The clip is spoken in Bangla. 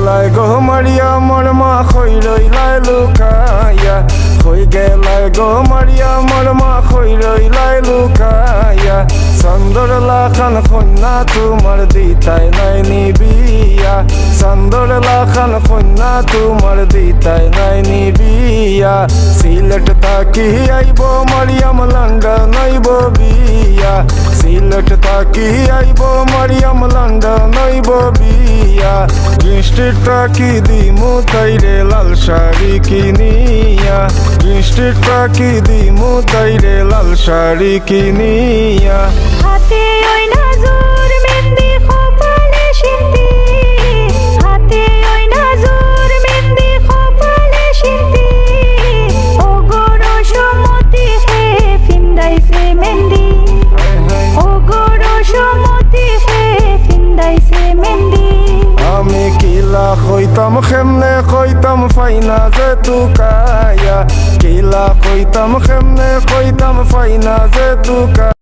গেলাই গো মারিয়া মোর মা খই রইলাই লুকাইয়া হই গেলাই গো মারিয়া মোর মা খই রইলাই লুকাইয়া চন্দর লাখান কন্যা তোমার দিতাই নাই নিবিয়া চন্দর লাখান কন্যা তোমার দিতাই নাই নিবিয়া সিলেট তাকি আইব মারিয়াম লন্ডন আইব বিয়া সিলেট তাকি আইব মারিয়াম লন্ডন আইব বিয়া বৃষ্টির তাকি দিমু তাইরে লাল শাড়ি কিনিয়া বৃষ্টির তাকি দিমু তাইরে লাল শাড়ি কিনিয়া হাতে ওই নাজুর মেহেন্দি কপালে সিন্দি হাতে ওই নাজুর মেহেন্দি কপালে সিন্দি ও গো রসমতি হে ফিন্দাইছে মেহেন্দি ও গো রসমতি হে ফিন্দাইছে মেহেন্দি আমি কিলা কইতাম কেমনে কইতাম ফাইনা যে তুকায়া কিলা কইতাম কেমনে কইতাম ফাইনা যে তুকা